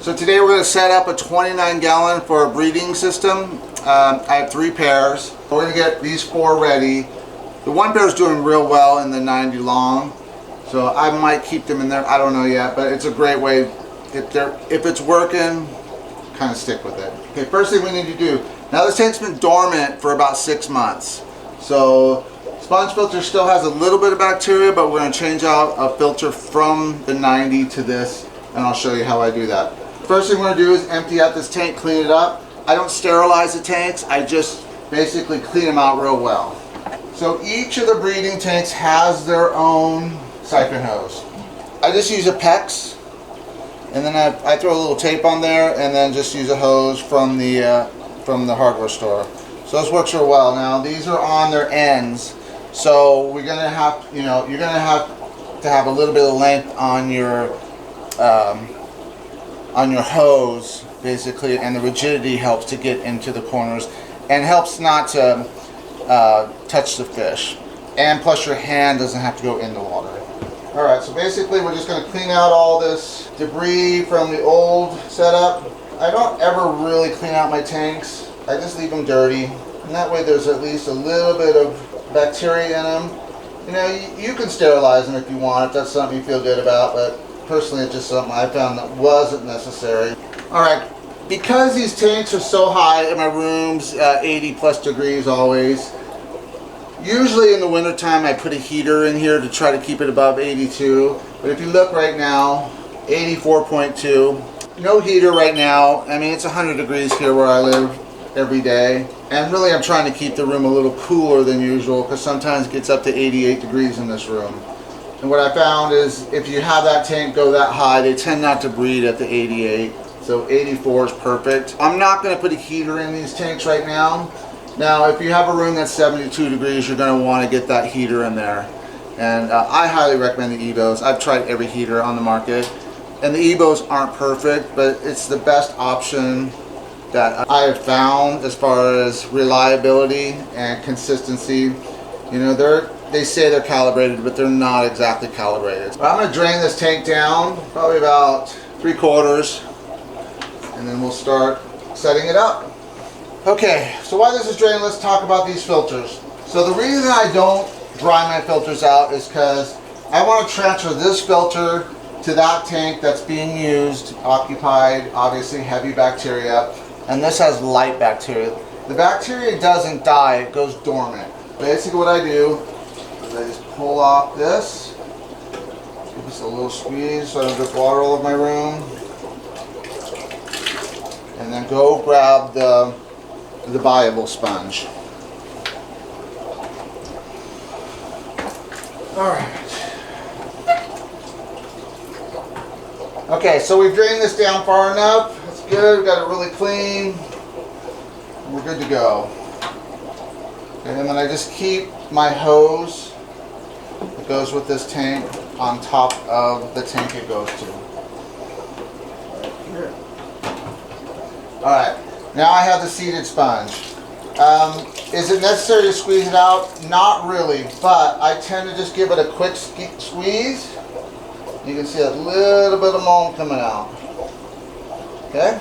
So today we're going to set up a 29 gallon for a breeding system. I have 3 pairs. We're going to get these 4 ready. The one pair is doing real well in the 90 long, so I might keep them in there. I don't know yet, but it's a great way. If it's working, kind of stick with it. Okay, first thing we need to do. Now this tank's been dormant for about 6 months. So sponge filter still has a little bit of bacteria, but we're going to change out a filter from the 90 to this, and I'll show you how I do that. First thing we're going to do is empty out this tank, clean it up. I don't sterilize the tanks, I just basically clean them out real well. So each of the breeding tanks has their own siphon hose. I just use a PEX, and then I throw a little tape on there, and then just use a hose from the hardware store. So this works real well. Now these are on their ends, so we're gonna have, you're gonna have to have a little bit of length on your hose, basically, and the rigidity helps to get into the corners and helps not to touch the fish. And plus your hand doesn't have to go in the water. Alright, so basically we're just going to clean out all this debris from the old setup. I don't ever really clean out my tanks. I just leave them dirty. And that way there's at least a little bit of bacteria in them. You know, you can sterilize them if you want, if that's something you feel good about, but personally it's just something I found that wasn't necessary. Alright, because these tanks are so high in my rooms, 80 plus degrees always, usually in the wintertime I put a heater in here to try to keep it above 82. But if you look right now, 84.2. No heater right now. I mean, it's 100 degrees here where I live every day. And really I'm trying to keep the room a little cooler than usual, because sometimes it gets up to 88 degrees in this room. And what I found is if you have that tank go that high, they tend not to breed at the 88. So 84 is perfect. I'm not going to put a heater in these tanks right now. Now if you have a room that's 72 degrees, you're going to want to get that heater in there. And I highly recommend the EVOs. I've tried every heater on the market. And the EVOs aren't perfect, but it's the best option that I have found as far as reliability and consistency. You know, they say they're calibrated, but they're not exactly calibrated. But I'm going to drain this tank down, probably about 3/4, and then we'll start setting it up. Okay, so while this is draining, let's talk about these filters. So the reason I don't dry my filters out is because I want to transfer this filter to that tank that's being used, occupied, obviously heavy bacteria, and this has light bacteria. The bacteria doesn't die, it goes dormant. Basically what I do is I just pull off this, give this a little squeeze so I don't drip water all over my room, and then go grab the viable sponge. Alright. Okay, so we've drained this down far enough. That's good, we've got it really clean. We're good to go. And then I just keep my hose that goes with this tank on top of the tank it goes to. Right here. Alright, now I have the seeded sponge. Is it necessary to squeeze it out? Not really, but I tend to just give it a quick squeeze. You can see a little bit of mold coming out. Okay?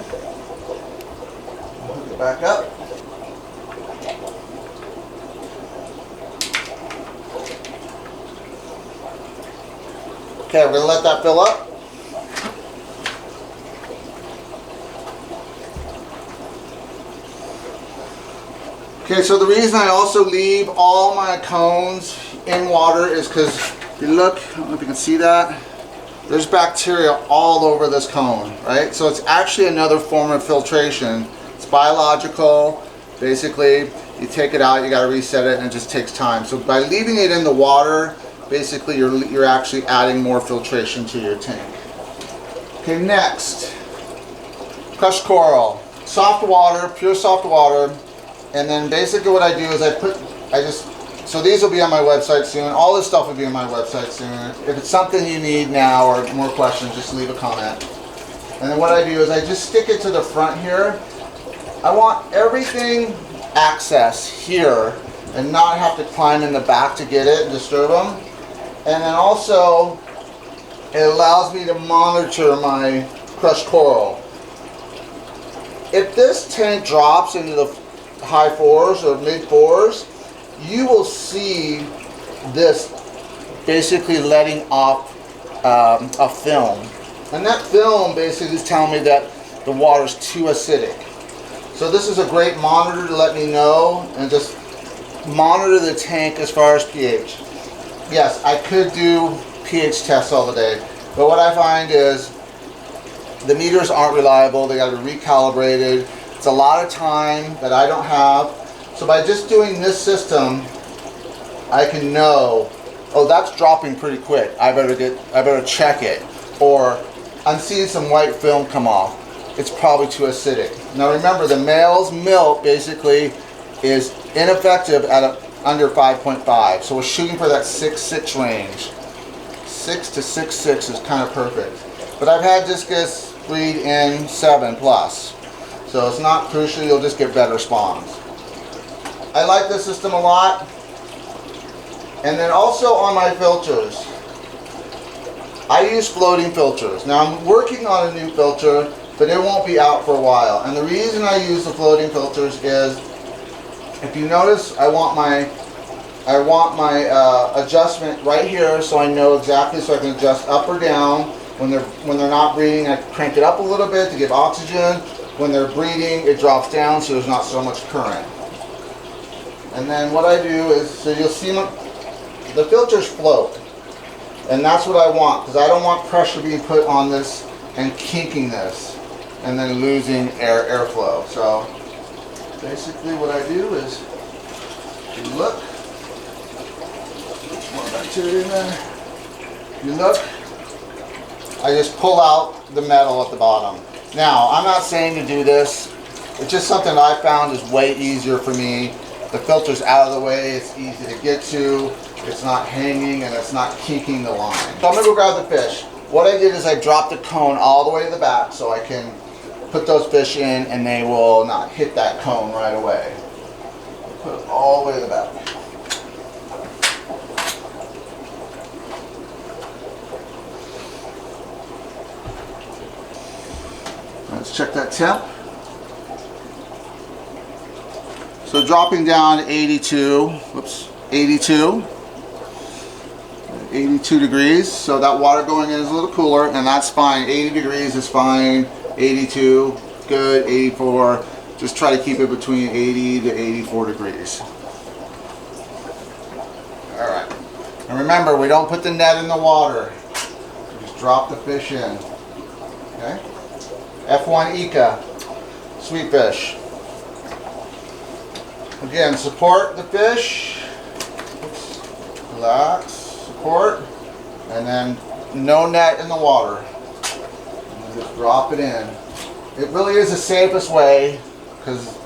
Hook it back up. Okay, we're going to let that fill up. Okay, so the reason I also leave all my cones in water is because if you look, I don't know if you can see that, there's bacteria all over this cone, right? So it's actually another form of filtration. It's biological. Basically, you take it out, you got to reset it, and it just takes time. So by leaving it in the water, basically you're actually adding more filtration to your tank. Okay, next, crushed coral. Soft water, pure soft water. And then basically what I do is so these will be on my website soon. All this stuff will be on my website soon. If it's something you need now or more questions, just leave a comment. And then what I do is I just stick it to the front here. I want everything access here and not have to climb in the back to get it and disturb them. And then also, it allows me to monitor my crushed coral. if this tank drops into the high 4s or mid 4s, you will see this basically letting off a film. And that film basically is telling me that the water's too acidic. So this is a great monitor to let me know, and just monitor the tank as far as pH. Yes, I could do pH tests all the day, but what I find is the meters aren't reliable. They got to be recalibrated. It's a lot of time that I don't have. So by just doing this system, I can know, oh, that's dropping pretty quick. I better check it. Or I'm seeing some white film come off. It's probably too acidic. Now remember, the male's milk basically is ineffective at under 5.5. So we're shooting for that 6.6 range. 6 to 6.6 is kind of perfect. But I've had Discus breed in 7+. So it's not crucial, you'll just get better spawns. I like this system a lot. And then also on my filters, I use floating filters. Now I'm working on a new filter, but it won't be out for a while. And the reason I use the floating filters is, if you notice, I want my adjustment right here, so I know exactly, so I can adjust up or down. When they're not breeding, I crank it up a little bit to give oxygen. When they're breeding, it drops down so there's not so much current. And then what I do is, so you'll see the filters float. And that's what I want, because I don't want pressure being put on this and kinking this and then losing airflow. So basically what I do is, you look, more bacteria in there. You look, I just pull out the metal at the bottom. Now, I'm not saying to do this. It's just something I found is way easier for me. The filter's out of the way, it's easy to get to, it's not hanging, and it's not kinking the line. So I'm gonna go grab the fish. What I did is I dropped the cone all the way to the back so I can put those fish in and they will not hit that cone right away. Put it all the way to the back. Let's check that temp. So dropping down to 82, whoops, 82 degrees. So that water going in is a little cooler, and that's fine. 80 degrees is fine. 82, good. 84, just try to keep it between 80 to 84 degrees. All right. And remember, we don't put the net in the water. We just drop the fish in. Okay. F1 Ika, sweet fish. Again, support the fish. Oops. Relax, support, and then no net in the water. And just drop it in. It really is the safest way, because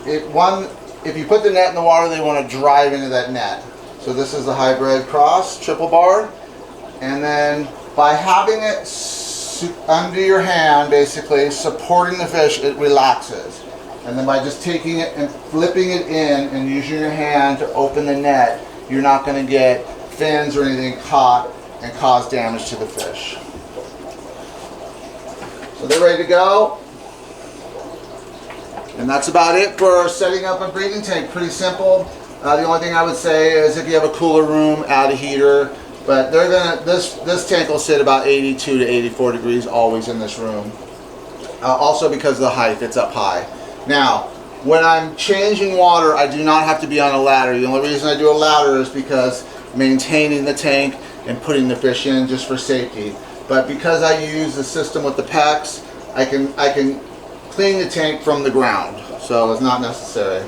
if you put the net in the water, they want to drive into that net. So this is the hybrid cross, triple bar, and then by having it under your hand, basically supporting the fish, it relaxes. And then by just taking it and flipping it in and using your hand to open the net, you're not going to get fins or anything caught and cause damage to the fish. So they're ready to go. And that's about it for setting up a breeding tank. Pretty simple. The only thing I would say is if you have a cooler room, add a heater. But they're gonna, this tank will sit about 82 to 84 degrees always in this room. Also because of the height, it's up high. Now, when I'm changing water, I do not have to be on a ladder. The only reason I do a ladder is because maintaining the tank and putting the fish in just for safety. But because I use the system with the PEX, I can clean the tank from the ground. So it's not necessary.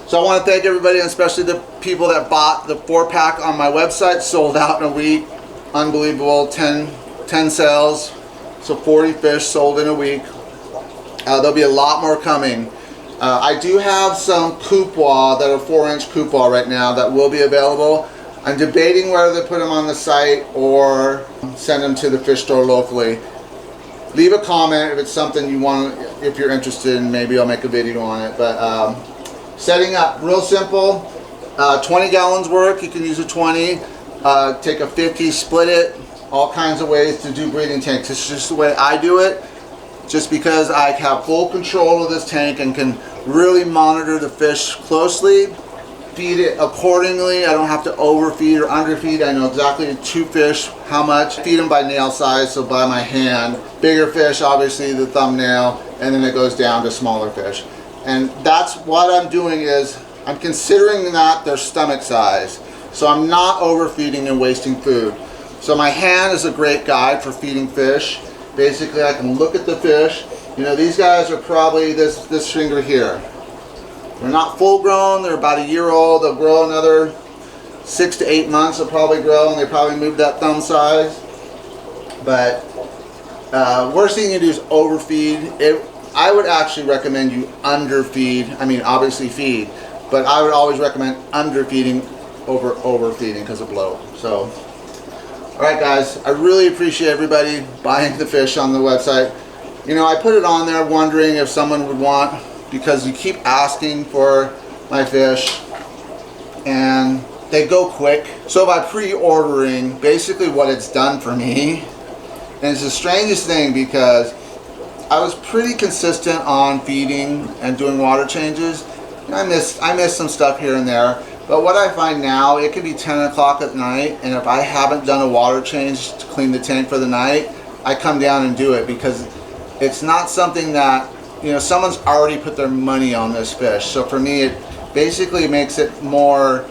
So I want to thank everybody, and especially the people that bought the 4-pack on my website. Sold out in a week. Unbelievable. 10 sales. So 40 fish sold in a week. There'll be a lot more coming. I do have some coupois that are 4-inch coupois right now that will be available. I'm debating whether to put them on the site or send them to the fish store locally. Leave a comment if it's something you want, if you're interested, and maybe I'll make a video on it. But setting up, real simple. 20 gallons work, you can use a 20. Take a 50, split it. All kinds of ways to do breeding tanks. It's just the way I do it. just because I have full control of this tank and can really monitor the fish closely. Feed it accordingly. I don't have to overfeed or underfeed. I know exactly to fish how much. Feed them by nail size, so by my hand. Bigger fish, obviously the thumbnail, and then it goes down to smaller fish. And that's what I'm doing, is I'm considering that their stomach size. So I'm not overfeeding and wasting food. So my hand is a great guide for feeding fish. Basically, I can look at the fish. You know, these guys are probably this finger here. They're not full grown, they're about a year old. They'll grow another 6 to 8 months, they'll probably grow, and they probably move that thumb size. But worst thing you can do is overfeed. I would actually recommend you underfeed. I mean, obviously feed, but I would always recommend underfeeding over overfeeding because of bloat. So, all right guys, I really appreciate everybody buying the fish on the website. You know, I put it on there wondering if someone would want, because you keep asking for my fish and they go quick. So by pre-ordering, basically what it's done for me, and it's the strangest thing because I was pretty consistent on feeding and doing water changes. I missed some stuff here and there, but what I find now, it could be 10 o'clock at night, and if I haven't done a water change to clean the tank for the night, I come down and do it, because it's not something that, you know, someone's already put their money on this fish. So for me, it basically makes it more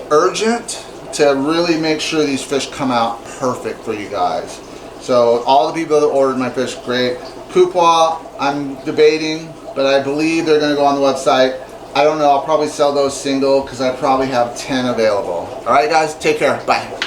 urgent to really make sure these fish come out perfect for you guys. So all the people that ordered my fish, great. Pupois, I'm debating, but I believe they're gonna go on the website. I don't know, I'll probably sell those single because I probably have 10 available. All right guys, take care, bye.